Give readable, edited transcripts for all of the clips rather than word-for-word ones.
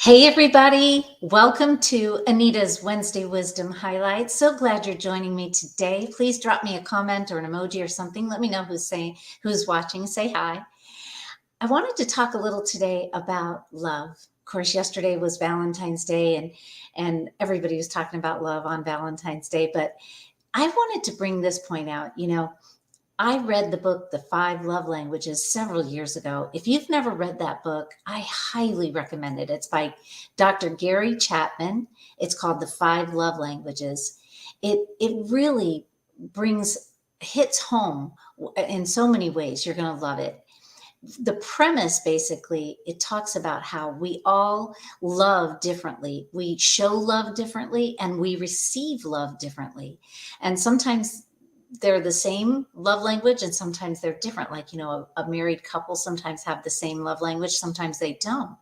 Hey, everybody. Welcome to Anita's Wednesday Wisdom Highlights. So glad you're joining me today. Please drop me a comment or an emoji or something. Let me know who's watching. Say hi. I wanted to talk a little today about love. Of course, yesterday was Valentine's Day and everybody was talking about love on Valentine's Day, but I wanted to bring this point out. I read the book, The Five Love Languages, several years ago. If you've never read that book, I highly recommend it. It's by Dr. Gary Chapman. It's called The Five Love Languages. It really hits home in so many ways. You're going to love it. The premise, basically, it talks about how we all love differently. We show love differently and we receive love differently. And sometimes they're the same love language and sometimes they're different. Like, a married couple sometimes have the same love language, sometimes they don't.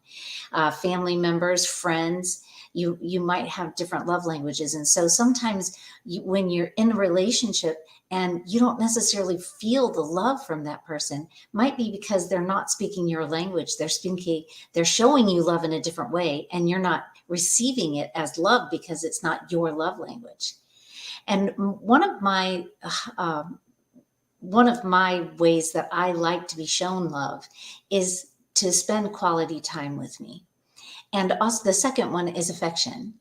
Family members, friends, you might have different love languages. And so sometimes when you're in a relationship and you don't necessarily feel the love from that person, might be because they're not speaking your language. They're showing you love in a different way and you're not receiving it as love because it's not your love language. And one of my ways that I like to be shown love is to spend quality time with me. And also the second one is affection.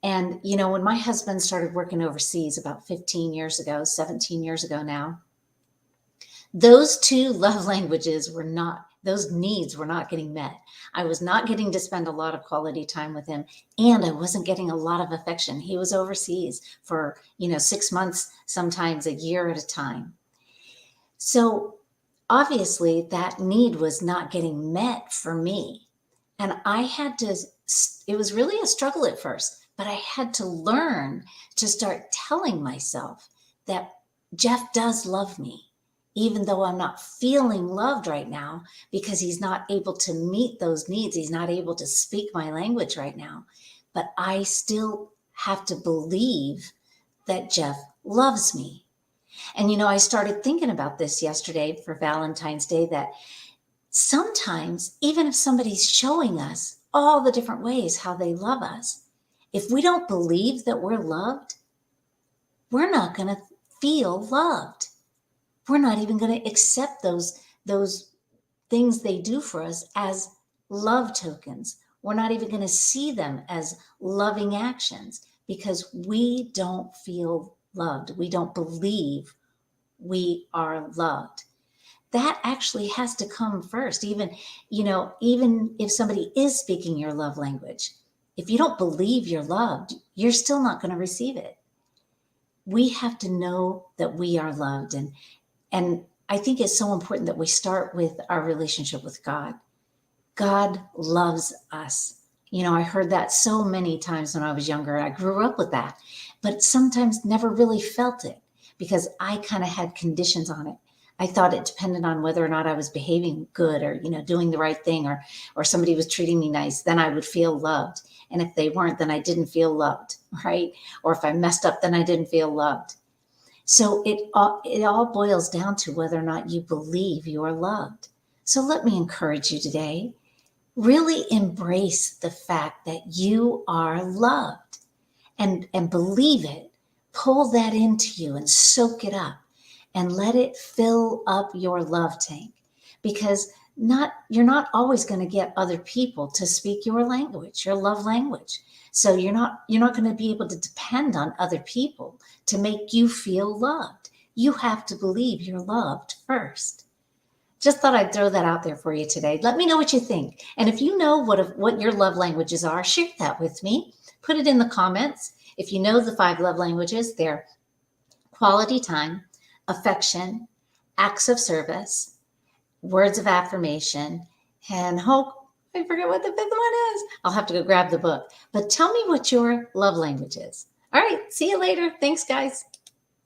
And, when my husband started working overseas about 15 years ago, 17 years ago now, those two love languages those needs were not getting met. I was not getting to spend a lot of quality time with him, and I wasn't getting a lot of affection. He was overseas for, 6 months, sometimes a year at a time. So obviously that need was not getting met for me. And it was really a struggle at first, but I had to learn to start telling myself that Jeff does love me, even though I'm not feeling loved right now because he's not able to meet those needs. He's not able to speak my language right now, but I still have to believe that Jeff loves me. And, I started thinking about this yesterday for Valentine's Day, that sometimes, even if somebody's showing us all the different ways how they love us, if we don't believe that we're loved, we're not going to feel loved. We're not even going to accept those things they do for us as love tokens. We're not even going to see them as loving actions because we don't feel loved. We don't believe we are loved. That actually has to come first. Even if somebody is speaking your love language, if you don't believe you're loved, you're still not going to receive it. We have to know that we are loved. And I think it's so important that we start with our relationship with God. God loves us. I heard that so many times when I was younger. I grew up with that, but sometimes never really felt it because I kind of had conditions on it. I thought it depended on whether or not I was behaving good or, doing the right thing or somebody was treating me nice, then I would feel loved. And if they weren't, then I didn't feel loved, right? Or if I messed up, then I didn't feel loved. So it all boils down to whether or not you believe you are loved. So let me encourage you today, really embrace the fact that you are loved and believe it. Pull that into you and soak it up and let it fill up your love tank, because you're not always going to get other people to speak your language, your love language. So you're not going to be able to depend on other people to make you feel loved. You have to believe you're loved first. Just thought I'd throw that out there for you today. Let me know what you think. And if you know what your love languages are, share that with me. Put it in the comments. If you know the 5 love languages, they're quality time, affection, acts of service, words of affirmation, and hope. I forget what the 5th one is. I'll have to go grab the book. But tell me what your love language is. All right. See you later. Thanks, guys.